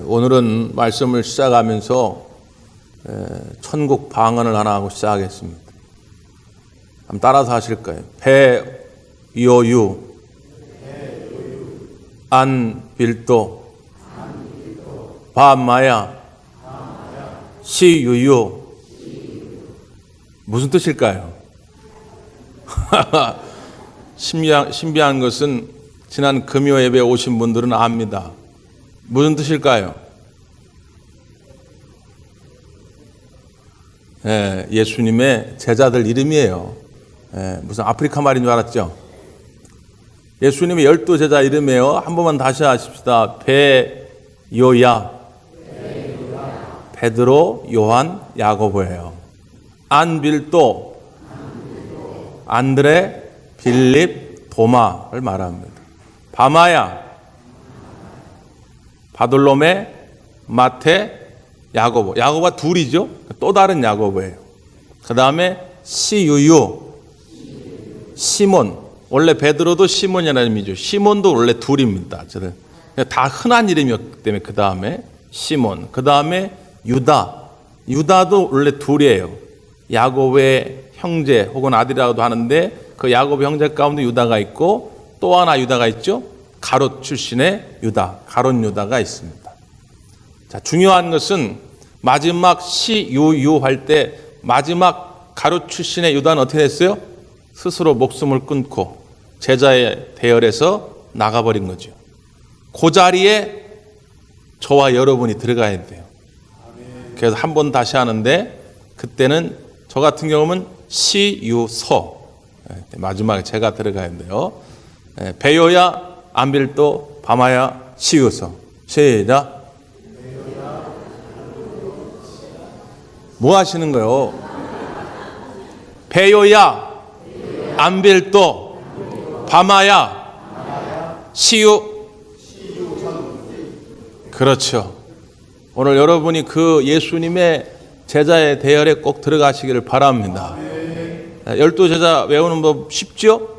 오늘은 말씀을 시작하면서 천국 방언을 하나 하고 시작하겠습니다. 한번 따라서 하실까요? 배요유 안빌도 바마야 시유유. 무슨 뜻일까요? 신비한 것은 지난 금요 예배에 오신 분들은 압니다. 무슨 뜻일까요? 예수님의 제자들 이름이에요. 무슨 아프리카 말인 줄 알았죠? 예수님의 12제자 이름이에요. 한 번만 다시 하십시다. 베요야, 베드로, 요한, 야고보예요. 안빌도, 안드레, 빌립, 도마를 말합니다. 바마야, 바돌로메, 마테, 야고보. 야고보가 둘이죠. 또 다른 야고보예요. 그 다음에 시유유, 시몬. 원래 베드로도 시몬이라는 이름이죠. 시몬도 원래 둘입니다. 다 흔한 이름이었기 때문에 그 다음에 시몬. 그 다음에 유다. 유다도 원래 둘이에요. 야고보의 형제 혹은 아들이라고도 하는데 그 야고보 형제 가운데 유다가 있고 또 하나 유다가 있죠. 가롯 출신의 유다, 가롯 유다가 있습니다. 자, 중요한 것은 마지막 시유유 할 때 마지막 가롯 출신의 유다는 어떻게 됐어요? 스스로 목숨을 끊고 제자의 대열에서 나가버린 거죠. 그 자리에 저와 여러분이 들어가야 돼요. 그래서 한 번 다시 하는데 그때는 저 같은 경우는 시유서 마지막에 제가 들어가야 돼요. 베요야 안빌도 바마야 시유서. 시작. 뭐 하시는 거예요? 베요야 안빌도 바마야 시유. 그렇죠. 오늘 여러분이 그 예수님의 제자의 대열에 꼭 들어가시기를 바랍니다. 12제자 외우는 법 쉽죠?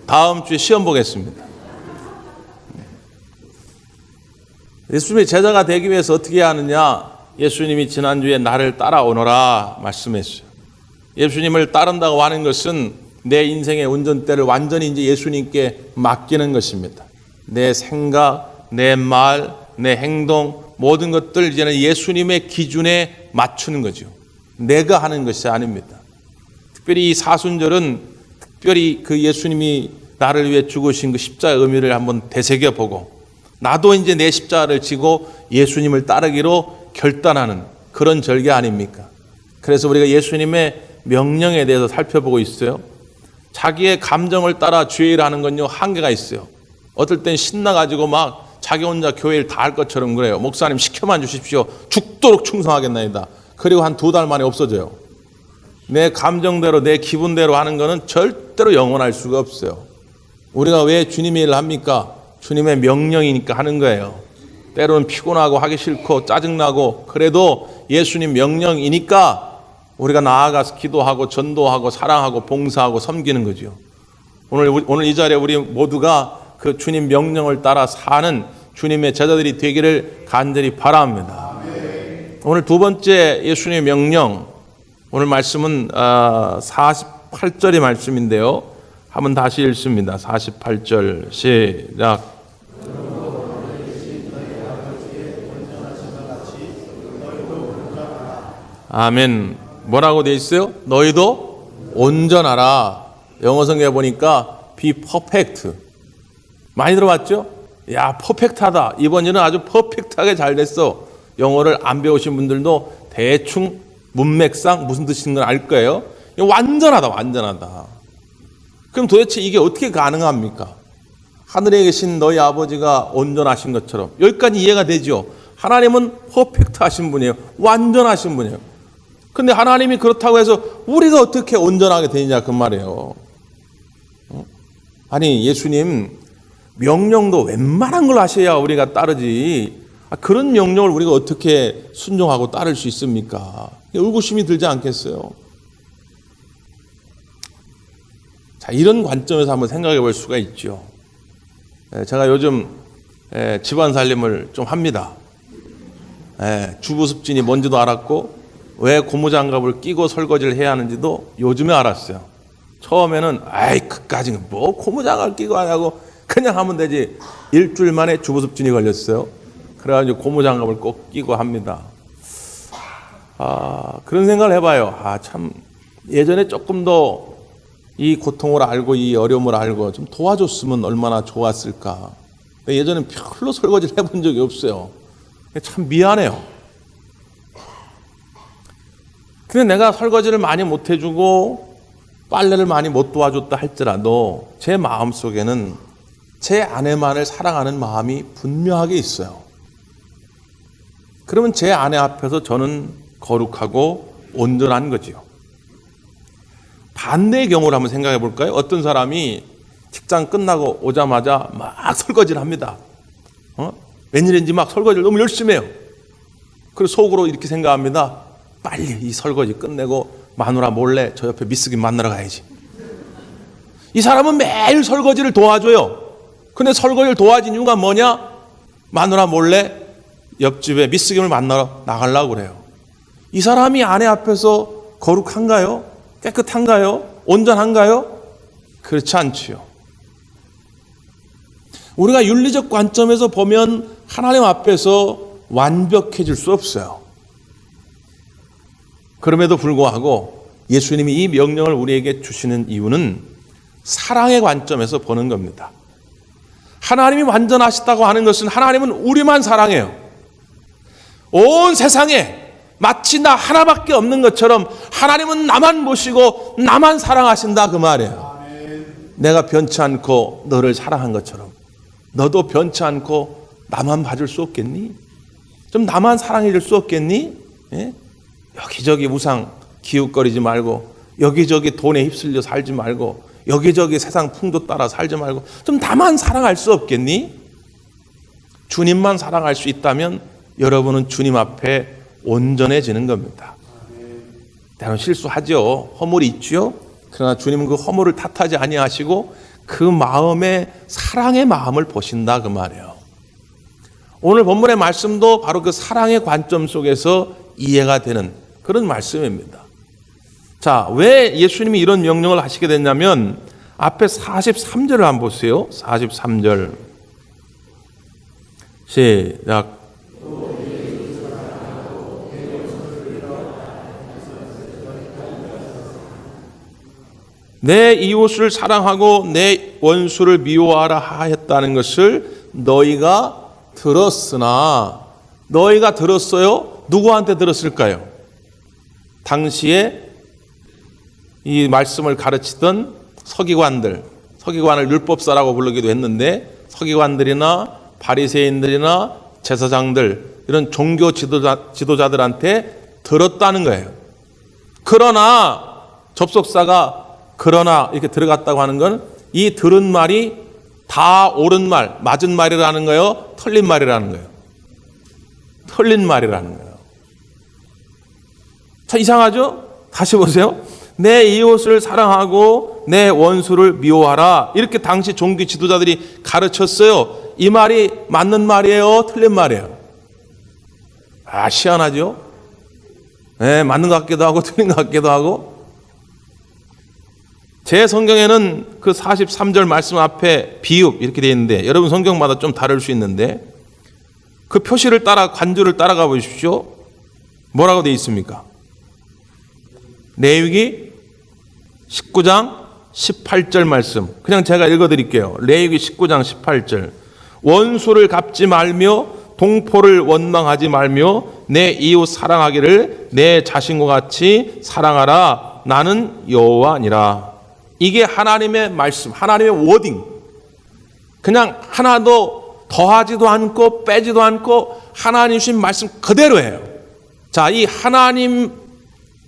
다음 주에 시험 보겠습니다. 예수님의 제자가 되기 위해서 어떻게 하느냐? 예수님이 지난주에 나를 따라오너라 말씀했어요. 예수님을 따른다고 하는 것은 내 인생의 운전대를 완전히 이제 예수님께 맡기는 것입니다. 내 생각, 내 말, 내 행동, 모든 것들 이제는 예수님의 기준에 맞추는 거죠. 내가 하는 것이 아닙니다. 특별히 이 사순절은 특별히 그 예수님이 나를 위해 죽으신 그 십자가의 의미를 한번 되새겨보고 나도 이제 내 십자가를 지고 예수님을 따르기로 결단하는 그런 절기 아닙니까? 그래서 우리가 예수님의 명령에 대해서 살펴보고 있어요. 자기의 감정을 따라 주의 일을 하는 건요 한계가 있어요. 어떨 땐 신나가지고 막 자기 혼자 교회 일 다 할 것처럼 그래요. 목사님 시켜만 주십시오. 죽도록 충성하겠나이다. 그리고 한 2달 만에 없어져요. 내 감정대로 내 기분대로 하는 거는 절대로 영원할 수가 없어요. 우리가 왜 주님의 일을 합니까? 주님의 명령이니까 하는 거예요. 때로는 피곤하고 하기 싫고 짜증나고 그래도 예수님 명령이니까 우리가 나아가서 기도하고 전도하고 사랑하고 봉사하고 섬기는 거죠. 오늘 이 자리에 우리 모두가 그 주님 명령을 따라 사는 주님의 제자들이 되기를 간절히 바랍니다. 오늘 두 번째 예수님의 명령, 오늘 말씀은 48절의 말씀인데요. 한번 다시 읽습니다. 48절 시작. 아멘. 뭐라고 돼 있어요? 너희도 온전하라. 영어 성경에 보니까 be perfect. 많이 들어봤죠? 야, 퍼펙트하다. 이번 일은 아주 퍼펙트하게 잘 됐어. 영어를 안 배우신 분들도 대충 문맥상 무슨 뜻인 건 알 거예요. 완전하다, 완전하다. 그럼 도대체 이게 어떻게 가능합니까? 하늘에 계신 너희 아버지가 온전하신 것처럼 여기까지 이해가 되죠. 하나님은 퍼펙트하신 분이에요. 완전하신 분이에요. 근데 하나님이 그렇다고 해서 우리가 어떻게 온전하게 되느냐 그 말이에요. 아니 예수님 명령도 웬만한 걸 하셔야 우리가 따르지 그런 명령을 우리가 어떻게 순종하고 따를 수 있습니까? 의구심이 들지 않겠어요? 자, 이런 관점에서 한번 생각해 볼 수가 있죠. 제가 요즘 집안 살림을 좀 합니다. 주부습진이 뭔지도 알았고 왜 고무장갑을 끼고 설거지를 해야 하는지도 요즘에 알았어요. 처음에는 그까지는 뭐 고무장갑을 끼고 하냐고 그냥 하면 되지. 일주일 만에 주부습진이 걸렸어요. 그래가지고 고무장갑을 꼭 끼고 합니다. 그런 생각을 해봐요. 참 예전에 조금 더 이 고통을 알고 이 어려움을 알고 좀 도와줬으면 얼마나 좋았을까. 예전엔 별로 설거지를 해본 적이 없어요. 참 미안해요. 근데 내가 설거지를 많이 못 해주고 빨래를 많이 못 도와줬다 할지라도 제 마음속에는 제 아내만을 사랑하는 마음이 분명하게 있어요. 그러면 제 아내 앞에서 저는 거룩하고 온전한 거지요. 반대의 경우를 한번 생각해 볼까요? 어떤 사람이 직장 끝나고 오자마자 막 설거지를 합니다. 웬일인지 막 설거지를 너무 열심히 해요. 그리고 속으로 이렇게 생각합니다. 빨리 이 설거지 끝내고 마누라 몰래 저 옆에 미쓰기 만나러 가야지. 이 사람은 매일 설거지를 도와줘요. 근데 설거지를 도와준 이유가 뭐냐? 마누라 몰래 옆집에 미쓰김을 만나러 나가려고 그래요. 이 사람이 아내 앞에서 거룩한가요? 깨끗한가요? 온전한가요? 그렇지 않지요. 우리가 윤리적 관점에서 보면 하나님 앞에서 완벽해질 수 없어요. 그럼에도 불구하고 예수님이 이 명령을 우리에게 주시는 이유는 사랑의 관점에서 보는 겁니다. 하나님이 완전하시다고 하는 것은 하나님은 우리만 사랑해요. 온 세상에 마치 나 하나밖에 없는 것처럼 하나님은 나만 모시고 나만 사랑하신다 그 말이에요. 내가 변치 않고 너를 사랑한 것처럼 너도 변치 않고 나만 봐줄 수 없겠니? 좀 나만 사랑해 줄 수 없겠니? 여기저기 우상 기웃거리지 말고 여기저기 돈에 휩쓸려 살지 말고 여기저기 세상 풍조 따라 살지 말고 좀 나만 사랑할 수 없겠니? 주님만 사랑할 수 있다면 여러분은 주님 앞에 온전해지는 겁니다. 때론 실수하죠. 허물이 있죠. 그러나 주님은 그 허물을 탓하지 아니하시고 그 마음에 사랑의 마음을 보신다 그 말이에요. 오늘 본문의 말씀도 바로 그 사랑의 관점 속에서 이해가 되는 그런 말씀입니다. 자, 왜 예수님이 이런 명령을 하시게 됐냐면 앞에 43절을 한번 보세요. 43절 시작. 내 이웃을 사랑하고 내 원수를 미워하라 하였다는 것을 너희가 들었으나 너희가 들었어요? 누구한테 들었을까요? 당시에 이 말씀을 가르치던 서기관들, 서기관을 율법사라고 부르기도 했는데 서기관들이나 바리새인들이나 제사장들 이런 종교 지도자들한테 들었다는 거예요. 그러나 접속사가 그러나 이렇게 들어갔다고 하는 건 이 들은 말이 다 옳은 말, 맞은 말이라는 거예요? 틀린 말이라는 거예요? 틀린 말이라는 거예요. 자, 이상하죠? 다시 보세요. 내 이웃을 사랑하고 내 원수를 미워하라. 이렇게 당시 종교 지도자들이 가르쳤어요. 이 말이 맞는 말이에요? 틀린 말이에요? 희한하죠? 네, 맞는 것 같기도 하고 틀린 것 같기도 하고. 제 성경에는 그 43절 말씀 앞에 비읍 이렇게 되어 있는데 여러분 성경마다 좀 다를 수 있는데 그 표시를 따라 관조를 따라가 보십시오. 뭐라고 되어 있습니까? 레위기 19장 18절 말씀 그냥 제가 읽어드릴게요. 레위기 19장 18절 원수를 갚지 말며 동포를 원망하지 말며 내 이웃 사랑하기를 내 자신과 같이 사랑하라. 나는 여호와니라. 이게 하나님의 말씀, 하나님의 워딩. 그냥 하나도 더하지도 않고 빼지도 않고 하나님 주신 말씀 그대로예요. 자, 이 하나님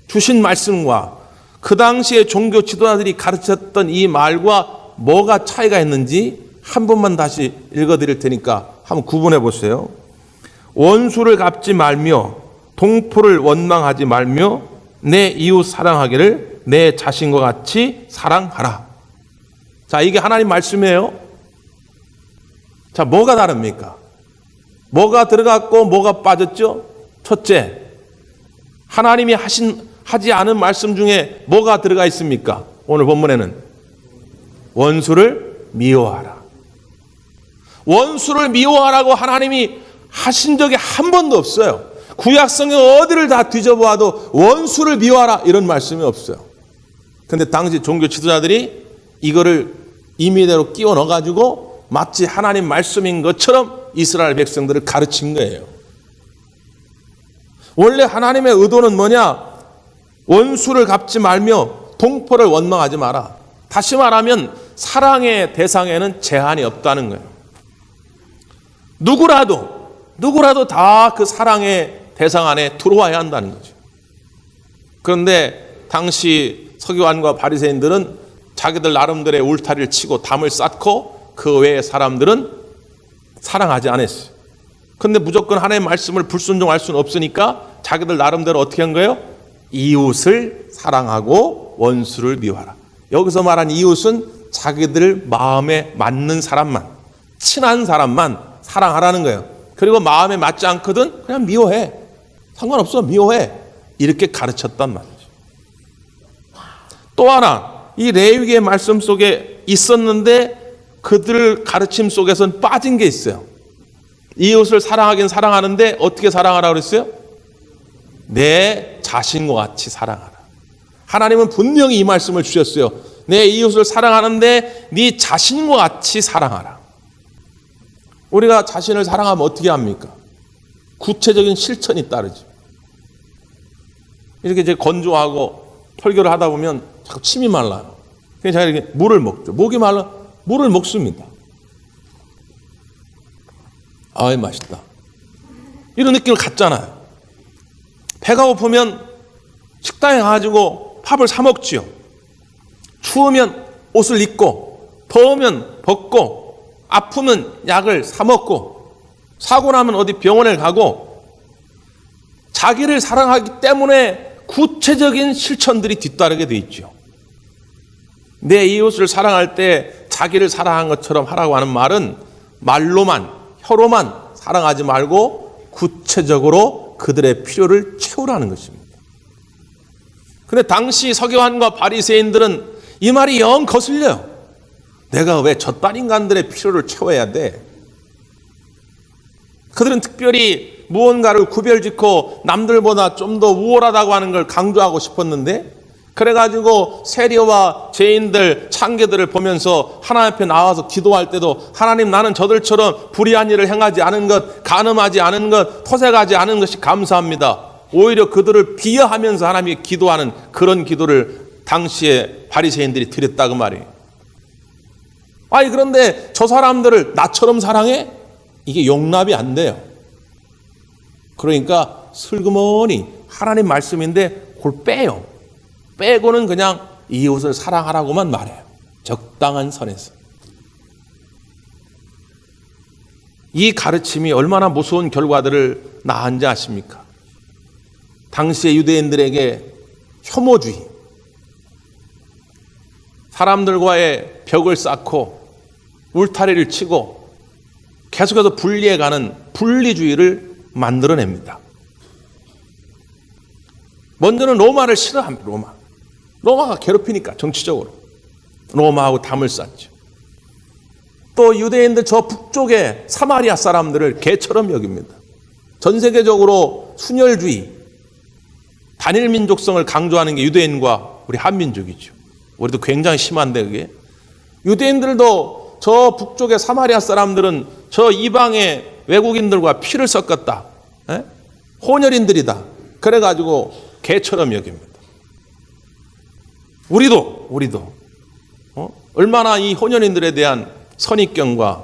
주신 말씀과 그 당시에 종교 지도자들이 가르쳤던 이 말과 뭐가 차이가 있는지 한 번만 다시 읽어드릴 테니까 한번 구분해 보세요. 원수를 갚지 말며 동포를 원망하지 말며 내 이웃 사랑하기를 내 자신과 같이 사랑하라. 자, 이게 하나님 말씀이에요. 자, 뭐가 다릅니까? 뭐가 들어갔고 뭐가 빠졌죠? 첫째, 하나님이 하지 않은 말씀 중에 뭐가 들어가 있습니까? 오늘 본문에는 원수를 미워하라. 원수를 미워하라고 하나님이 하신 적이 한 번도 없어요. 구약성경 어디를 다 뒤져보아도 원수를 미워하라 이런 말씀이 없어요. 근데 당시 종교 지도자들이 이거를 임의대로 끼워 넣어가지고 마치 하나님 말씀인 것처럼 이스라엘 백성들을 가르친 거예요. 원래 하나님의 의도는 뭐냐? 원수를 갚지 말며 동포를 원망하지 마라. 다시 말하면 사랑의 대상에는 제한이 없다는 거예요. 누구라도 다 그 사랑의 대상 안에 들어와야 한다는 거죠. 그런데 당시 서기관과 바리새인들은 자기들 나름대로의 울타리를 치고 담을 쌓고 그 외의 사람들은 사랑하지 않았어요. 그런데 무조건 하나님의 말씀을 불순종할 수는 없으니까 자기들 나름대로 어떻게 한 거예요? 이웃을 사랑하고 원수를 미워하라. 여기서 말한 이웃은 자기들 마음에 맞는 사람만, 친한 사람만 사랑하라는 거예요. 그리고 마음에 맞지 않거든 그냥 미워해. 상관없어, 미워해. 이렇게 가르쳤단 말이죠. 또 하나, 이 레위기의 말씀 속에 있었는데 그들 가르침 속에서는 빠진 게 있어요. 이웃을 사랑하긴 사랑하는데 어떻게 사랑하라고 그랬어요? 내 자신과 같이 사랑하라. 하나님은 분명히 이 말씀을 주셨어요. 내 이웃을 사랑하는데 네 자신과 같이 사랑하라. 우리가 자신을 사랑하면 어떻게 합니까? 구체적인 실천이 따르죠. 이렇게 이제 건조하고 털교를 하다 보면 자꾸 침이 말라요. 그래서 제가 이렇게 물을 먹죠. 목이 말라 물을 먹습니다. 아이 맛있다. 이런 느낌을 갖잖아요. 배가 고프면 식당에 가가지고 밥을 사 먹지요. 추우면 옷을 입고 더우면 벗고 아프면 약을 사 먹고 사고 나면 어디 병원에 가고 자기를 사랑하기 때문에 구체적인 실천들이 뒤따르게 돼 있죠. 내 이웃을 사랑할 때 자기를 사랑한 것처럼 하라고 하는 말은 말로만 혀로만 사랑하지 말고 구체적으로 그들의 필요를 채우라는 것입니다. 그런데 당시 서기관과 바리새인들은 이 말이 영 거슬려요. 내가 왜 저딴 인간들의 필요를 채워야 돼? 그들은 특별히 무언가를 구별짓고 남들보다 좀 더 우월하다고 하는 걸 강조하고 싶었는데 그래가지고 세리와 죄인들, 창개들을 보면서 하나님 앞에 나와서 기도할 때도 하나님 나는 저들처럼 불의한 일을 행하지 않은 것, 간음하지 않은 것, 토색하지 않은 것이 감사합니다. 오히려 그들을 비하하면서 하나님께 기도하는 그런 기도를 당시에 바리새인들이 드렸다고 말이에요. 아니 그런데 저 사람들을 나처럼 사랑해? 이게 용납이 안 돼요. 그러니까 슬그머니 하나님 말씀인데 그걸 빼요. 빼고는 그냥 이웃을 사랑하라고만 말해요. 적당한 선에서. 이 가르침이 얼마나 무서운 결과들을 낳은지 아십니까? 당시의 유대인들에게 혐오주의, 사람들과의 벽을 쌓고 울타리를 치고 계속해서 분리해가는 분리주의를 만들어냅니다. 먼저는 로마를 싫어합니다. 로마가 괴롭히니까 정치적으로 로마하고 담을 쌓죠. 또 유대인들 저 북쪽의 사마리아 사람들을 개처럼 여깁니다. 전 세계적으로 순혈주의, 단일 민족성을 강조하는 게 유대인과 우리 한민족이죠. 우리도 굉장히 심한데 그게. 유대인들도 저 북쪽의 사마리아 사람들은 저 이방의 외국인들과 피를 섞었다. 혼혈인들이다. 그래가지고 개처럼 여깁니다. 우리도 얼마나 이 혼혈인들에 대한 선입견과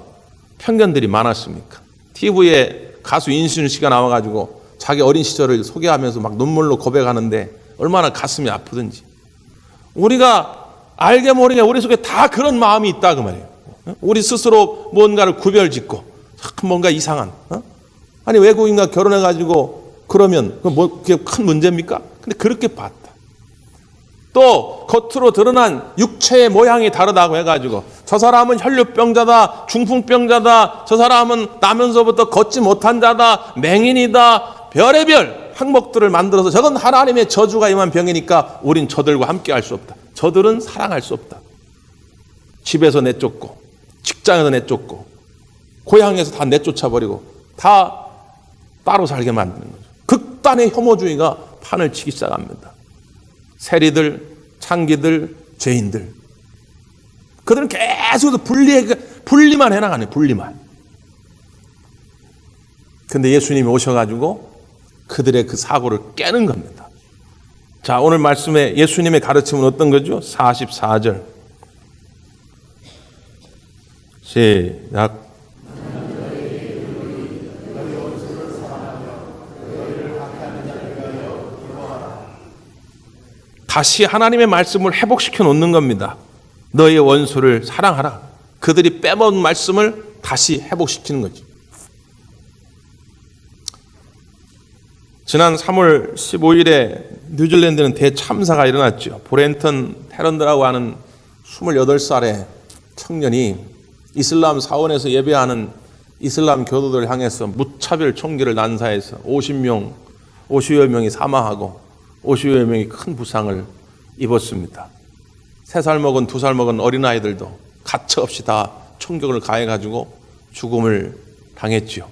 편견들이 많았습니까? TV에 가수 인순 씨가 나와가지고 자기 어린 시절을 소개하면서 막 눈물로 고백하는데 얼마나 가슴이 아프든지. 우리가 알게 모르게 우리 속에 다 그런 마음이 있다 그 말이에요. 우리 스스로 뭔가를 구별짓고 뭔가 이상한. 아니 외국인과 결혼해가지고 그러면 그게 큰 문제입니까? 근데 그렇게 봤다. 또 겉으로 드러난 육체의 모양이 다르다고 해가지고 저 사람은 혈류병자다, 중풍병자다, 저 사람은 나면서부터 걷지 못한 자다, 맹인이다, 별의별 항목들을 만들어서 저건 하나님의 저주가 임한 병이니까 우린 저들과 함께 할 수 없다. 저들은 사랑할 수 없다. 집에서 내쫓고 직장에서 내쫓고 고향에서 다 내쫓아버리고 다 따로 살게 만드는 거죠. 극단의 혐오주의가 판을 치기 시작합니다. 세리들, 창기들, 죄인들. 그들은 계속해서 분리만 해나가네, 분리만. 근데 예수님이 오셔가지고 그들의 그 사고를 깨는 겁니다. 자, 오늘 말씀에 예수님의 가르침은 어떤 거죠? 44절. 시작. 다시 하나님의 말씀을 회복시켜 놓는 겁니다. 너의 원수를 사랑하라. 그들이 빼먹은 말씀을 다시 회복시키는 거죠. 지난 3월 15일에 뉴질랜드는 대참사가 일어났죠. 브렌턴 테런드라고 하는 28살의 청년이 이슬람 사원에서 예배하는 이슬람 교도들을 향해서 무차별 총기를 난사해서 50여 명이 사망하고 50여 명이 큰 부상을 입었습니다. 3살 먹은 2살 먹은 어린아이들도 가차없이 다 총격을 가해가지고 죽음을 당했지요.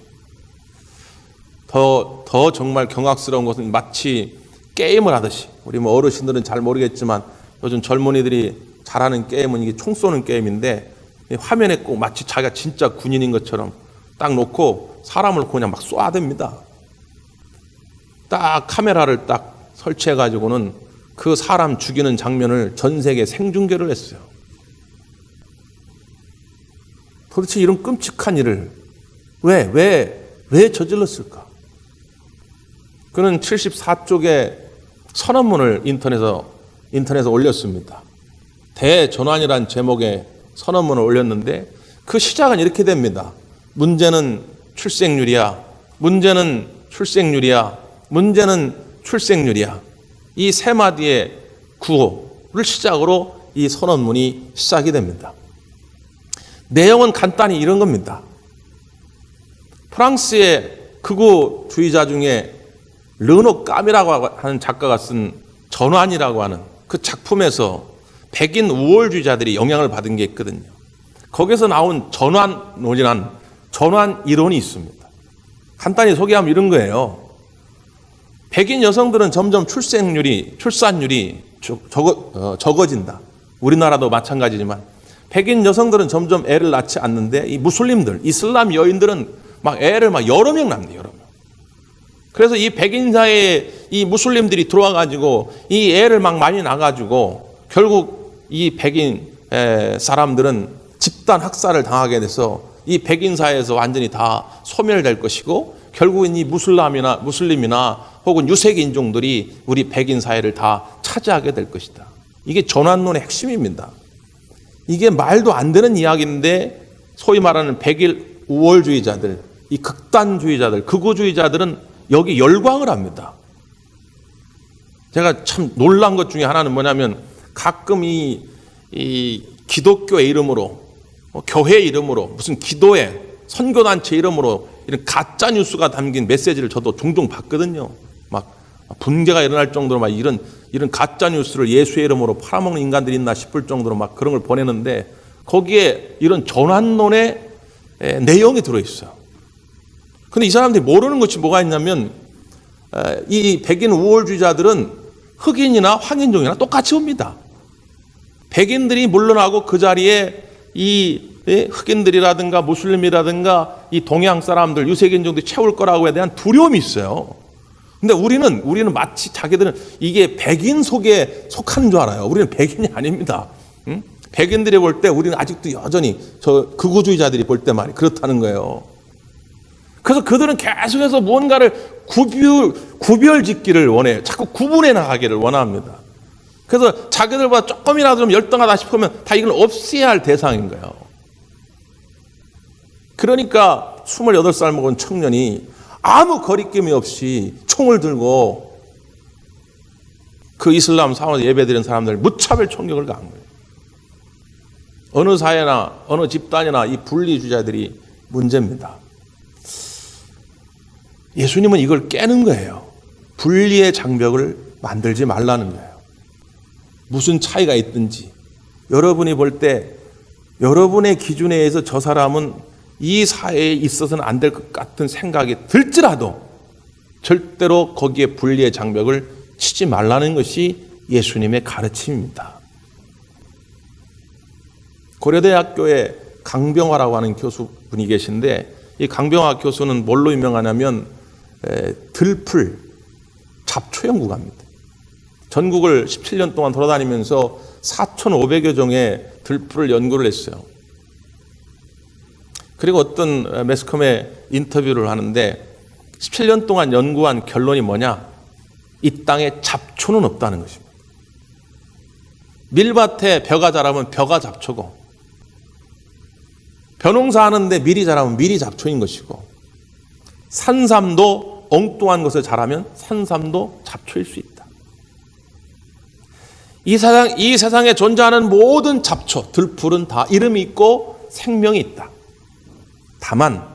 더 정말 경악스러운 것은 마치 게임을 하듯이, 우리 뭐 어르신들은 잘 모르겠지만 요즘 젊은이들이 잘하는 게임은 이게 총 쏘는 게임인데, 화면에 꼭 마치 자기가 진짜 군인인 것처럼 딱 놓고 사람을 그냥 막 쏴댑니다. 딱 카메라를 딱 설치해가지고는 그 사람 죽이는 장면을 전 세계에 생중계를 했어요. 도대체 이런 끔찍한 일을 왜 저질렀을까? 그는 74쪽의 선언문을 인터넷에 올렸습니다. 대전환이란 제목의 선언문을 올렸는데 그 시작은 이렇게 됩니다. 문제는 출생률이야. 문제는 출생률이야. 문제는 출생률이야. 이 세 마디의 구호를 시작으로 이 선언문이 시작이 됩니다. 내용은 간단히 이런 겁니다. 프랑스의 극우주의자 중에 르노 까미라고 하는 작가가 쓴 전환이라고 하는 그 작품에서 백인 우월주의자들이 영향을 받은 게 있거든요. 거기서 나온 전환론이란 전환 이론이 있습니다. 간단히 소개하면 이런 거예요. 백인 여성들은 점점 출산율이 적어진다. 우리나라도 마찬가지지만 백인 여성들은 점점 애를 낳지 않는데 이 무슬림들, 이슬람 여인들은 막 애를 막 여러 명 낳는데, 여러 명. 그래서 이 백인 사회에 이 무슬림들이 들어와 가지고 이 애를 막 많이 낳아가지고 결국 이 백인 사람들은 집단 학살을 당하게 돼서 이 백인 사회에서 완전히 다 소멸될 것이고, 결국은 이 무슬림이나 혹은 유색 인종들이 우리 백인 사회를 다 차지하게 될 것이다. 이게 전환론의 핵심입니다. 이게 말도 안 되는 이야기인데 소위 말하는 백일 우월주의자들, 이 극단주의자들, 극우주의자들은 여기 열광을 합니다. 제가 참 놀란 것 중에 하나는 뭐냐면 가끔 이 기독교의 이름으로, 교회 이름으로, 무슨 기도회, 선교단체 이름으로 이런 가짜 뉴스가 담긴 메시지를 저도 종종 봤거든요. 막 분개가 일어날 정도로 막 이런 가짜 뉴스를 예수의 이름으로 팔아먹는 인간들이 있나 싶을 정도로 막 그런 걸 보내는데 거기에 이런 전환론의 내용이 들어있어요. 근데 이 사람들이 모르는 것이 뭐가 있냐면 이 백인 우월주의자들은 흑인이나 황인종이나 똑같이 옵니다. 백인들이 물러나고 그 자리에 이 흑인들이라든가 무슬림이라든가 이 동양 사람들, 유색인종들이 채울 거라고에 대한 두려움이 있어요. 근데 우리는 마치 자기들은 이게 백인 속에 속하는 줄 알아요. 우리는 백인이 아닙니다. 응? 백인들이 볼 때 우리는 아직도 여전히 저 극우주의자들이 볼 때 말이 그렇다는 거예요. 그래서 그들은 계속해서 무언가를 구별짓기를 원해요. 자꾸 구분해 나가기를 원합니다. 그래서 자기들보다 조금이라도 좀 열등하다 싶으면 다 이걸 없애야 할 대상인 거예요. 그러니까 28살 먹은 청년이 아무 거리낌이 없이 총을 들고 그 이슬람 사원에서 예배드리는 사람들 무차별 총격을 가한 거예요. 어느 사회나 어느 집단이나 이 분리주의자들이 문제입니다. 예수님은 이걸 깨는 거예요. 분리의 장벽을 만들지 말라는 거예요. 무슨 차이가 있든지 여러분이 볼 때 여러분의 기준에 의해서 저 사람은 이 사회에 있어서는 안 될 것 같은 생각이 들지라도 절대로 거기에 분리의 장벽을 치지 말라는 것이 예수님의 가르침입니다. 고려대학교에 강병화라고 하는 교수분이 계신데 이 강병화 교수는 뭘로 유명하냐면 들풀, 잡초 연구가입니다. 전국을 17년 동안 돌아다니면서 4,500여 종의 들풀을 연구를 했어요. 그리고 어떤 매스컴에 인터뷰를 하는데 17년 동안 연구한 결론이 뭐냐? 이 땅에 잡초는 없다는 것입니다. 밀밭에 벼가 자라면 벼가 잡초고 벼농사 하는데 밀이 자라면 밀이 잡초인 것이고 산삼도 엉뚱한 것을 자라면 산삼도 잡초일 수 있다. 이 세상에 존재하는 모든 잡초, 들풀은 다 이름이 있고 생명이 있다. 다만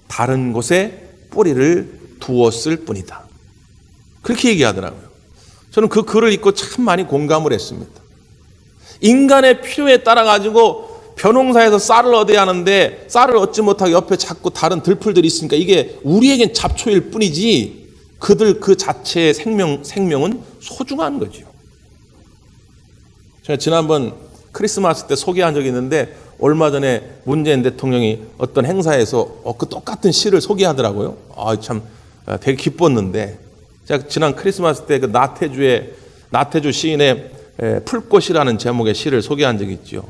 다른 곳에 뿌리를 두었을 뿐이다. 그렇게 얘기하더라고요. 저는 그 글을 읽고 참 많이 공감을 했습니다. 인간의 필요에 따라 가지고 벼농사에서 쌀을 얻어야 하는데 쌀을 얻지 못하고 옆에 자꾸 다른 들풀들이 있으니까 이게 우리에겐 잡초일 뿐이지 그들 그 자체의 생명은 소중한 거죠. 제가 지난번 크리스마스 때 소개한 적이 있는데 얼마 전에 문재인 대통령이 어떤 행사에서 그 똑같은 시를 소개하더라고요. 참 되게 기뻤는데 제가 지난 크리스마스 때 그 나태주 시인의 풀꽃이라는 제목의 시를 소개한 적이 있죠.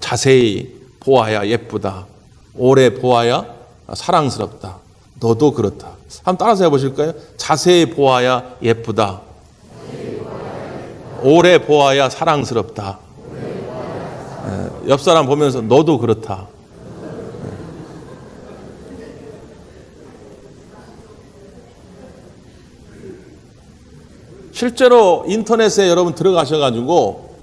자세히 보아야 예쁘다. 오래 보아야 사랑스럽다. 너도 그렇다. 한번 따라서 해보실까요? 자세히 보아야 예쁘다. 오래 보아야 사랑스럽다. 옆 사람 보면서 너도 그렇다. 실제로 인터넷에 여러분 들어가셔가지고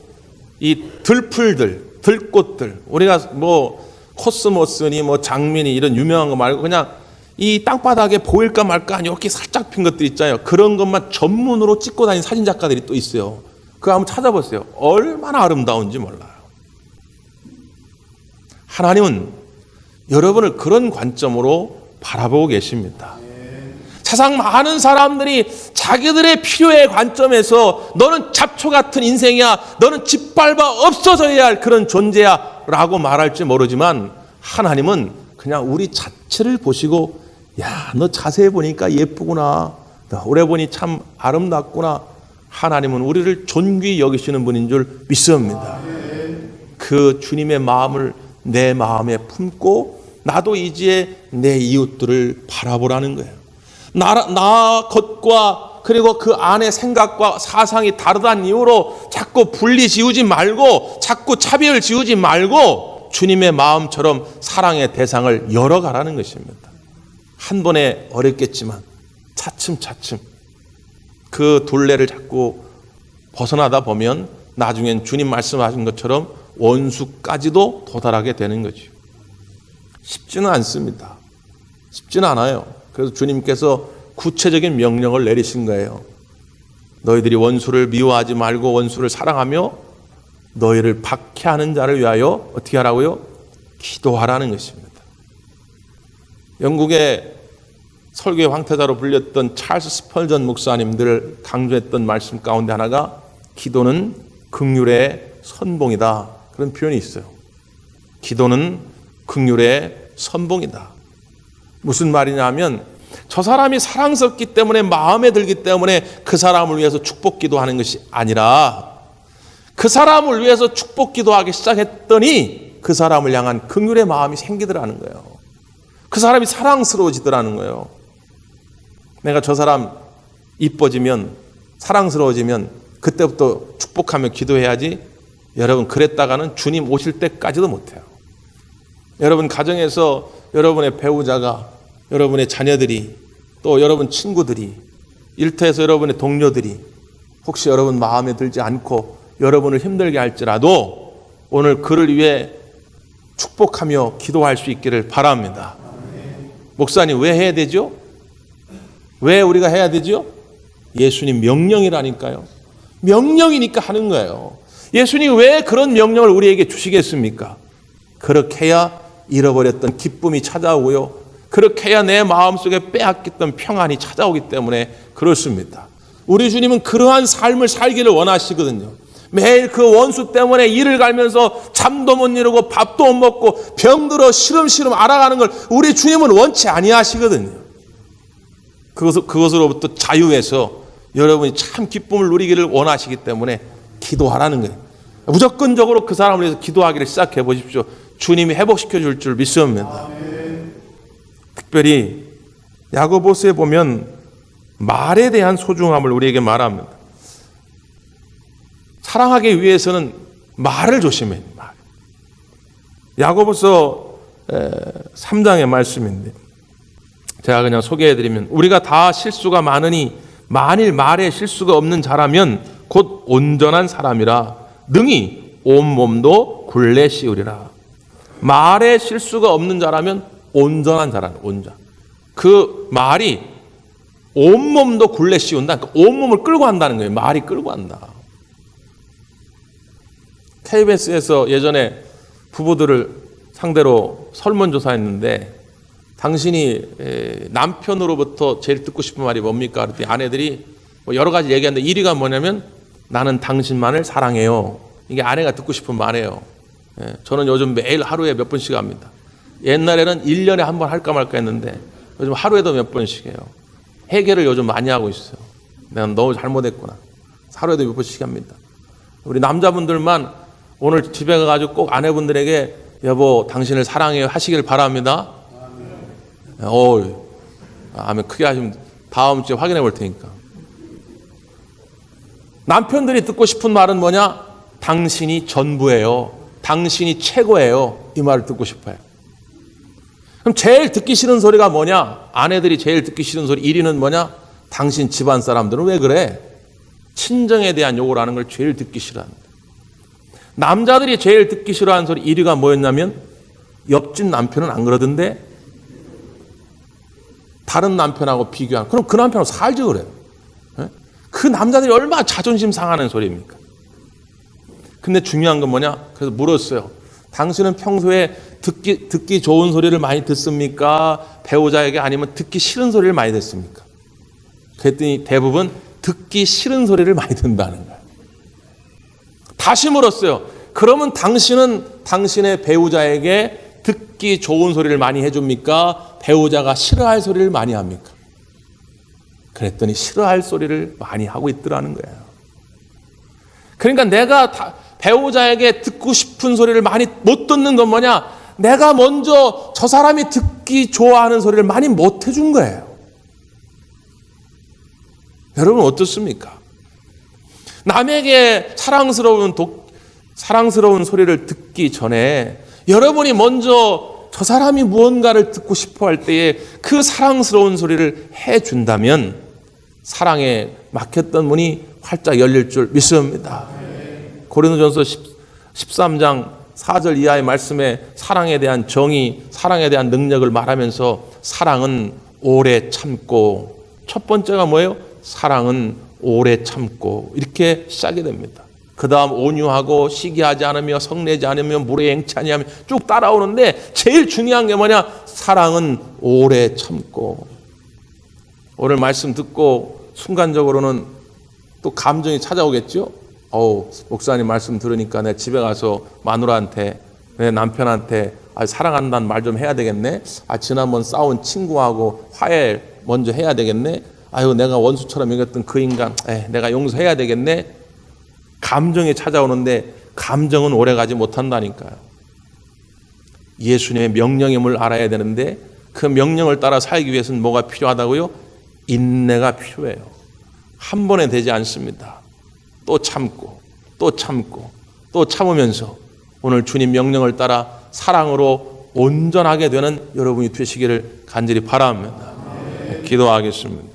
이 들풀들, 들꽃들, 우리가 뭐 코스모스니 뭐 장미니 이런 유명한 거 말고 그냥 이 땅바닥에 보일까 말까 이렇게 살짝 핀 것들 있잖아요. 그런 것만 전문으로 찍고 다니는 사진 작가들이 또 있어요. 그거 한번 찾아보세요. 얼마나 아름다운지 몰라요. 하나님은 여러분을 그런 관점으로 바라보고 계십니다. 세상 많은 사람들이 자기들의 필요의 관점에서 너는 잡초 같은 인생이야, 너는 짓밟아 없어져야 할 그런 존재야 라고 말할지 모르지만 하나님은 그냥 우리 자체를 보시고 야, 너 자세히 보니까 예쁘구나, 너 오래 보니 참 아름답구나. 하나님은 우리를 존귀히 여기시는 분인 줄 믿습니다. 그 주님의 마음을 내 마음에 품고 나도 이제 내 이웃들을 바라보라는 거예요. 나 것과 그리고 그 안의 생각과 사상이 다르다는 이유로 자꾸 분리 지우지 말고 자꾸 차별 지우지 말고 주님의 마음처럼 사랑의 대상을 열어가라는 것입니다. 한 번에 어렵겠지만 차츰차츰 그 둘레를 자꾸 벗어나다 보면 나중엔 주님 말씀하신 것처럼 원수까지도 도달하게 되는 거죠. 쉽지는 않습니다. 쉽지는 않아요. 그래서 주님께서 구체적인 명령을 내리신 거예요. 너희들이 원수를 미워하지 말고 원수를 사랑하며 너희를 박해하는 자를 위하여 어떻게 하라고요? 기도하라는 것입니다. 영국의 설교의 황태자로 불렸던 찰스 스펄전 목사님들을 강조했던 말씀 가운데 하나가 기도는 긍휼의 선봉이다. 그런 표현이 있어요. 기도는 긍휼의 선봉이다. 무슨 말이냐 하면 저 사람이 사랑스럽기 때문에 마음에 들기 때문에 그 사람을 위해서 축복 기도하는 것이 아니라 그 사람을 위해서 축복 기도하기 시작했더니 그 사람을 향한 긍휼의 마음이 생기더라는 거예요. 그 사람이 사랑스러워지더라는 거예요. 내가 저 사람 이뻐지면 사랑스러워지면 그때부터 축복하며 기도해야지. 여러분 그랬다가는 주님 오실 때까지도 못해요. 여러분 가정에서 여러분의 배우자가, 여러분의 자녀들이, 또 여러분 친구들이, 일터에서 여러분의 동료들이 혹시 여러분 마음에 들지 않고 여러분을 힘들게 할지라도 오늘 그를 위해 축복하며 기도할 수 있기를 바랍니다. 목사님, 왜 해야 되죠? 왜 우리가 해야 되죠? 예수님 명령이라니까요. 명령이니까 하는 거예요. 예수님 왜 그런 명령을 우리에게 주시겠습니까? 그렇게 해야 잃어버렸던 기쁨이 찾아오고요, 그렇게 해야 내 마음속에 빼앗겼던 평안이 찾아오기 때문에 그렇습니다. 우리 주님은 그러한 삶을 살기를 원하시거든요. 매일 그 원수 때문에 일을 갈면서 잠도 못 이루고 밥도 못 먹고 병들어 시름시름 알아가는 걸 우리 주님은 원치 아니하시거든요. 그것으로부터 자유해서 여러분이 참 기쁨을 누리기를 원하시기 때문에 기도하라는 거예요. 무조건적으로 그 사람을 위해서 기도하기를 시작해 보십시오. 주님이 회복시켜 줄 줄 믿습니다. 특별히 야고보서에 보면 말에 대한 소중함을 우리에게 말합니다. 사랑하기 위해서는 말을 조심해야 돼요. 말. 야고보서 3장의 말씀인데 제가 그냥 소개해드리면, 우리가 다 실수가 많으니 만일 말에 실수가 없는 자라면 곧 온전한 사람이라 능히 온몸도 굴레 씌우리라. 말에 실수가 없는 자라면 온전한 자라는, 온전. 그 말이 온몸도 굴레 씌운다. 그러니까 온몸을 끌고 한다는 거예요. 말이 끌고 한다. KBS에서 예전에 부부들을 상대로 설문조사했는데, 당신이 남편으로부터 제일 듣고 싶은 말이 뭡니까? 그랬더니 아내들이 뭐 여러 가지 얘기하는데 1위가 뭐냐면, 나는 당신만을 사랑해요. 이게 아내가 듣고 싶은 말이에요. 저는 요즘 매일 하루에 몇 번씩 합니다. 옛날에는 1년에 한 번 할까 말까 했는데 요즘 하루에도 몇 번씩 해요. 회개를 요즘 많이 하고 있어요. 내가 너무 잘못했구나. 하루에도 몇 번씩 합니다. 우리 남자분들만 오늘 집에 가가지고 꼭 아내분들에게 여보 당신을 사랑해요 하시길 바랍니다. 아멘. 크게 하시면 다음 주에 확인해 볼 테니까. 남편들이 듣고 싶은 말은 뭐냐? 당신이 전부예요. 당신이 최고예요. 이 말을 듣고 싶어요. 그럼 제일 듣기 싫은 소리가 뭐냐? 아내들이 제일 듣기 싫은 소리 1위는 뭐냐? 당신 집안 사람들은 왜 그래? 친정에 대한 욕을 하는 걸 제일 듣기 싫어합니다. 남자들이 제일 듣기 싫어하는 소리 1위가 뭐였냐면, 옆집 남편은 안 그러던데 다른 남편하고 비교하는, 그럼 그 남편하고 살지 그래요. 그 남자들이 얼마나 자존심 상하는 소리입니까? 근데 중요한 건 뭐냐? 그래서 물었어요. 당신은 평소에 듣기 좋은 소리를 많이 듣습니까? 배우자에게, 아니면 듣기 싫은 소리를 많이 듣습니까? 그랬더니 대부분 듣기 싫은 소리를 많이 듣는다는 거예요. 다시 물었어요. 그러면 당신은 당신의 배우자에게 듣기 좋은 소리를 많이 해줍니까? 배우자가 싫어할 소리를 많이 합니까? 그랬더니 싫어할 소리를 많이 하고 있더라는 거예요. 그러니까 내가 배우자에게 듣고 싶은 소리를 많이 못 듣는 건 뭐냐? 내가 먼저 저 사람이 듣기 좋아하는 소리를 많이 못 해준 거예요. 여러분 어떻습니까? 남에게 사랑스러운 소리를 듣기 전에 여러분이 먼저 저 사람이 무언가를 듣고 싶어 할 때에 그 사랑스러운 소리를 해준다면 사랑에 막혔던 문이 활짝 열릴 줄 믿습니다. 고린도전서 13장 4절 이하의 말씀에 사랑에 대한 정의, 사랑에 대한 능력을 말하면서 사랑은 오래 참고, 첫 번째가 뭐예요? 사랑은 오래 참고, 이렇게 시작이 됩니다. 그 다음 온유하고 시기하지 않으며 성내지 않으며 물에 행치 아니하며 쭉 따라오는데, 제일 중요한 게 뭐냐? 사랑은 오래 참고. 오늘 말씀 듣고 순간적으로는 또 감정이 찾아오겠죠? 목사님 말씀 들으니까 내 집에 가서 마누라한테, 내 남편한테 사랑한다는 말 좀 해야 되겠네. 지난번 싸운 친구하고 화해 먼저 해야 되겠네. 내가 원수처럼 여겼던 그 인간, 내가 용서해야 되겠네. 감정이 찾아오는데 감정은 오래가지 못한다니까요. 예수님의 명령임을 알아야 되는데, 그 명령을 따라 살기 위해서는 뭐가 필요하다고요? 인내가 필요해요. 한 번에 되지 않습니다. 또 참고 또 참고 또 참으면서 오늘 주님 명령을 따라 사랑으로 온전하게 되는 여러분이 되시기를 간절히 바랍니다. 기도하겠습니다.